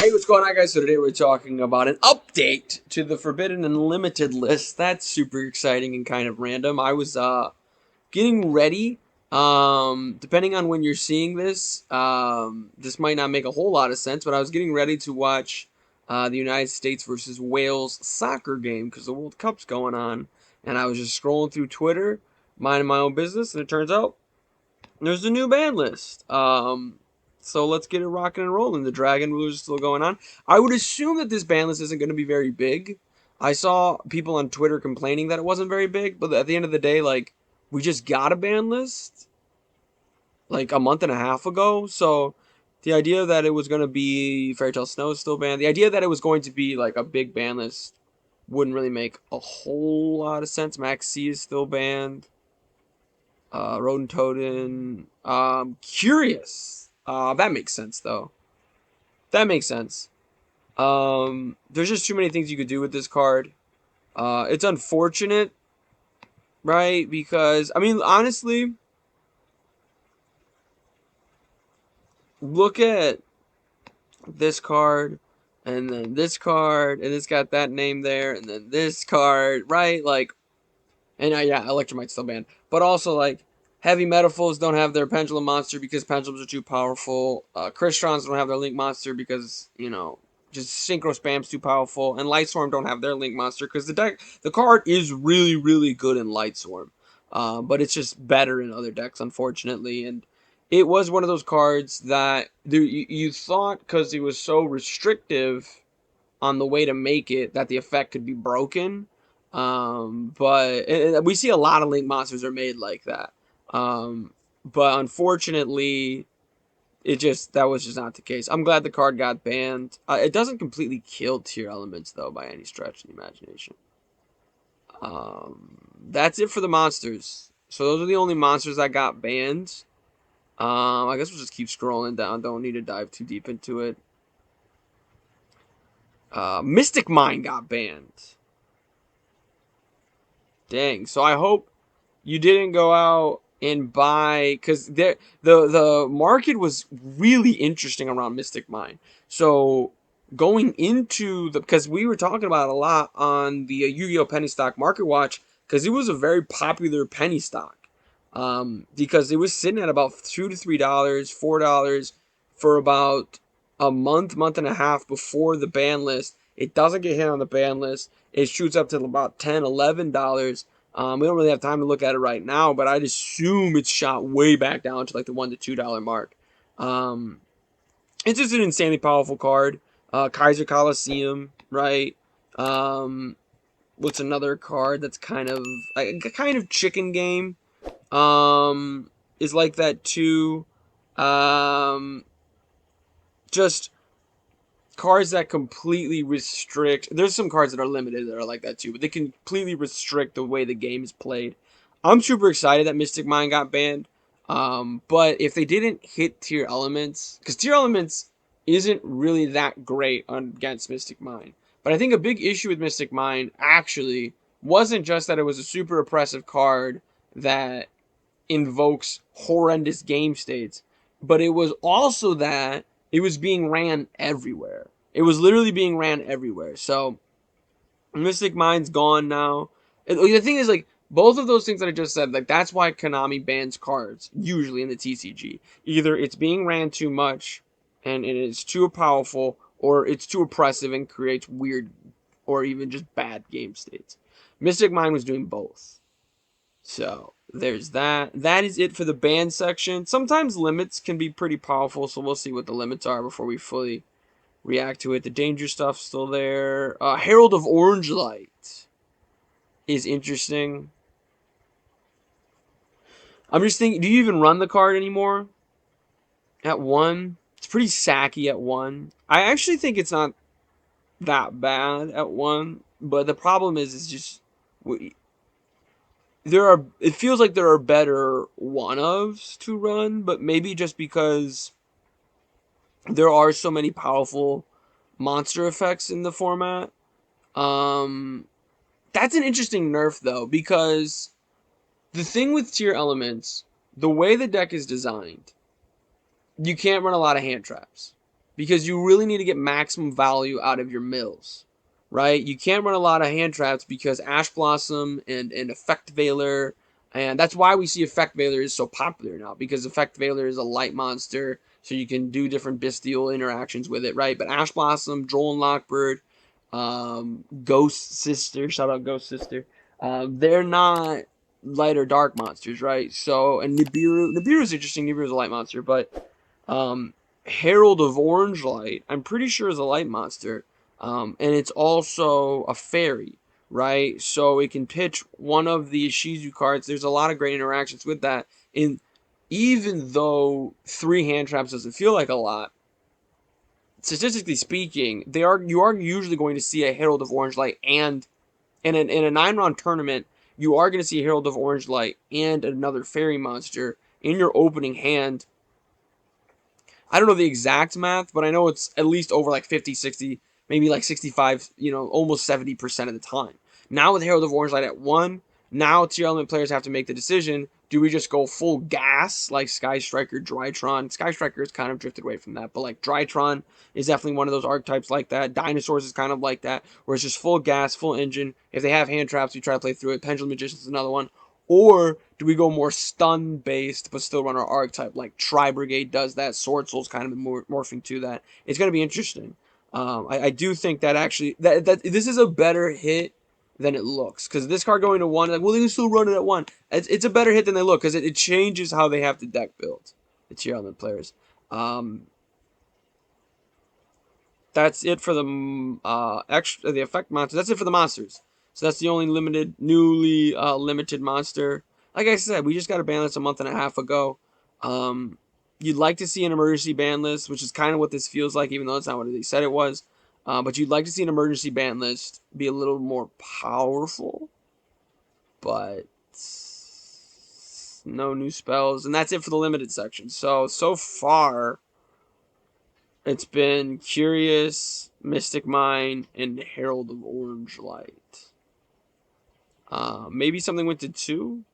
Hey, what's going on, guys? So today we're talking about an update to the Forbidden and Limited list. That's super exciting and kind of random. I was getting ready. Depending on when you're seeing this, this might not make a whole lot of sense, but I was getting ready to watch the United States versus Wales soccer game because the World Cup's going on, and I was just scrolling through Twitter, minding my own business, and it turns out there's a new ban list. So let's get it rocking and rolling. The Dragon Rulers is still going on. I would assume that this ban list isn't going to be very big. I saw people on Twitter complaining that it wasn't very big, but at the end of the day, like, we just got a ban list like a month and a half ago. So the idea that it was going to be Fairy Tale Snow is still banned. The idea that it was going to be like a big ban list wouldn't really make a whole lot of sense. Max C is still banned. Rodent Totem. Curious. That makes sense though. That makes sense. There's just too many things you could do with this card. It's unfortunate, right? Because I mean, honestly, look at this card, and then this card, and it's got that name there, and then this card, right? Like, and yeah, Electromite's still banned. But also, like, Heavy Metaphors don't have their Pendulum monster because Pendulums are too powerful. Crystons don't have their Link monster because, just Synchro Spam's too powerful. And Lightstorm don't have their Link monster because the card is really, really good in Lightstorm. But it's just better in other decks, unfortunately. And it was one of those cards that you thought, because it was so restrictive on the way to make it, that the effect could be broken. But we see a lot of Link monsters are made like that. But unfortunately, that was just not the case. I'm glad the card got banned. It doesn't completely kill tier elements though by any stretch of the imagination. That's it for the monsters. So those are the only monsters that got banned. I guess we'll just keep scrolling down. Don't need to dive too deep into it. Mystic Mine got banned. Dang. So I hope you didn't go out and buy, because the market was really interesting around Mystic Mine. So going into because we were talking about it a lot on the Yu-Gi-Oh penny stock market watch, because it was a very popular penny stock. Because it was sitting at about $2 to $3, $4 for about a month and a half before the ban list. It doesn't get hit on the ban list. It shoots up to about $10, $11. We don't really have time to look at it right now, but I'd assume it's shot way back down to like the $1 to $2 mark. Um, it's just an insanely powerful card. Kaiser Coliseum, right? Um, what's another card that's kind of chicken game? Is like that too. Um, just cards that completely restrict. There's some cards that are limited that are like that too, but they completely restrict the way the game is played. I'm super excited that Mystic Mine got banned. But if they didn't hit tier elements, because tier elements isn't really that great against Mystic Mine. But I think a big issue with Mystic Mine actually wasn't just that it was a super oppressive card that invokes horrendous game states, but it was also that it was being ran everywhere. It was literally being ran everywhere. So Mystic Mine's gone now. And the thing is, like, both of those things that I just said, like, that's why Konami bans cards usually in the TCG. Either it's being ran too much and it is too powerful, or it's too oppressive and creates weird or even just bad game states. Mystic Mine was doing both. So there's that. That is it for the ban section. Sometimes limits can be pretty powerful, so we'll see what the limits are before we fully react to it. The danger stuff's still there. Herald of Orange Light is interesting. I'm just thinking, do you even run the card anymore? At 1? It's pretty sacky at 1. I actually think it's not that bad at 1, but the problem is, it's just it feels like there are better one-ofs to run, but maybe just because there are so many powerful monster effects in the format. That's an interesting nerf though, because the thing with tier elements, the way the deck is designed, you can't run a lot of hand traps because you really need to get maximum value out of your mills, right? You can't run a lot of hand traps because Ash Blossom and Effect Veiler, and that's why we see Effect Veiler is so popular now, because Effect Veiler is a light monster, so you can do different bestial interactions with it, right? But Ash Blossom, Droll and Lockbird, Ghost Sister, shout out Ghost Sister, they're not light or dark monsters, right? So, and Nibiru is interesting. Nibiru is a light monster, but Herald of Orange Light, I'm pretty sure is a light monster, and it's also a fairy, right? So it can pitch one of the Shizu cards. There's a lot of great interactions with that. And even though 3 hand traps doesn't feel like a lot, statistically speaking, you are usually going to see a Herald of Orange Light, and in a 9-round tournament, you are going to see a Herald of Orange Light and another fairy monster in your opening hand. I don't know the exact math, but I know it's at least over like 50, 60, maybe like 65, almost 70% of the time. Now with Herald of Orange Light at 1, now tier element players have to make the decision, do we just go full gas like Sky Striker, Drytron? Sky Striker has kind of drifted away from that, but like Drytron is definitely one of those archetypes like that. Dinosaurs is kind of like that, where it's just full gas, full engine. If they have hand traps, we try to play through it. Pendulum Magician is another one. Or do we go more stun based but still run our archetype like Tri Brigade does that? Sword Soul's kind of morphing to that. It's going to be interesting. I do think that actually that this is a better hit than it looks, because this card going to 1, like, well, they can still run it at 1. It's a better hit than they look, because it changes how they have to deck build. The tier element players. That's it for the effect monsters. That's it for the monsters. So that's the only newly limited monster. Like I said, we just got a ban list a month and a half ago. You'd like to see an emergency ban list, which is kind of what this feels like, even though it's not what they said it was. But you'd like to see an emergency ban list be a little more powerful. But no new spells. And that's it for the limited section. So far, it's been Curious, Mystic Mine, and Herald of Orange Light. Maybe something went to 2.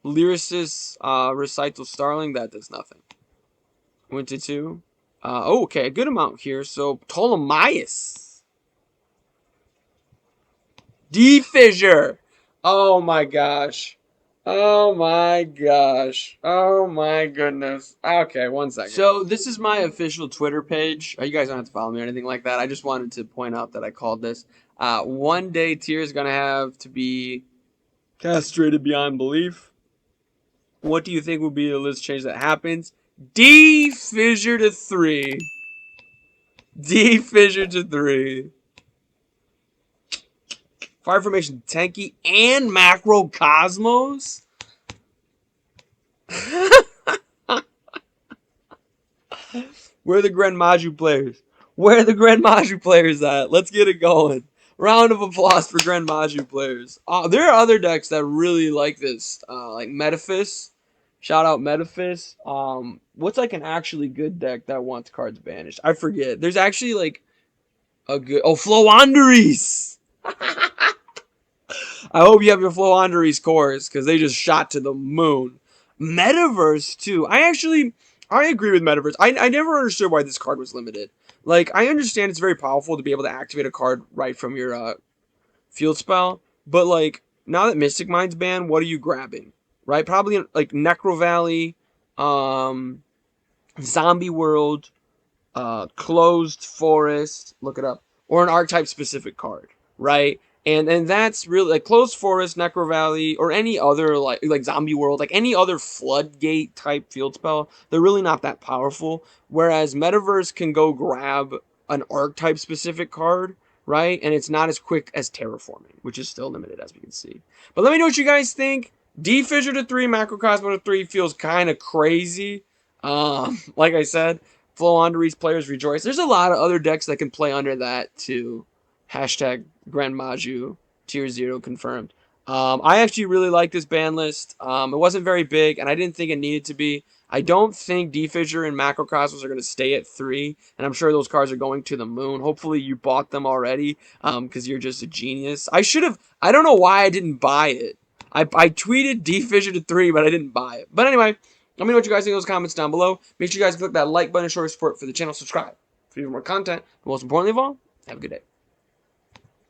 Lyricist, Recital Starling, that does nothing. Went to 2. Okay, a good amount here. So, Ptolemaeus. D-Fissure. Oh my gosh. Oh my gosh. Oh my goodness. Okay, 1 second. So this is my official Twitter page. You guys don't have to follow me or anything like that. I just wanted to point out that I called this. One day tier is going to have to be castrated beyond belief. What do you think would be the list change that happens? D-Fissure to 3. D-Fissure to 3. Fire Formation Tenki and Macrocosmos? Where are the Grand Maju players? Where are the Grand Maju players at? Let's get it going. Round of applause for Grand Maju players. There are other decks that really like this, like Metaphys. Shout out Metaphys. What's like an actually good deck that wants cards banished? I forget. There's actually like a good... Oh, Flowanderies! I hope you have your Flowanderies cores, because they just shot to the moon. Metaverse, too. I agree with Metaverse. I never understood why this card was limited. Like, I understand it's very powerful to be able to activate a card right from your field spell, but, like, now that Mystic Mine's banned, what are you grabbing? Right? Probably, like, Necro Valley, Zombie World, Closed Forest, look it up, or an archetype-specific card, right? And that's really like Closed Forest, Necro Valley, or any other like Zombie World, like any other floodgate type field spell. They're really not that powerful. Whereas Metaverse can go grab an archetype specific card, right? And it's not as quick as Terraforming, which is still limited as we can see. But let me know what you guys think. D-Fissure to 3, Macrocosmo to 3 feels kind of crazy. Like I said, Flowanderies players rejoice. There's a lot of other decks that can play under that too. Hashtag Grand Maju Tier 0 confirmed. I actually really like this ban list. It wasn't very big, and I didn't think it needed to be. I don't think D-Fissure and Macrocosmos are going to stay at 3, and I'm sure those cards are going to the moon. Hopefully you bought them already, because you're just a genius. I don't know why I didn't buy it. I tweeted D-Fissure to 3, but I didn't buy it. But anyway, let me know what you guys think in those comments down below. Make sure you guys click that like button, show your support for the channel, subscribe. for even more content. But most importantly of all, have a good day.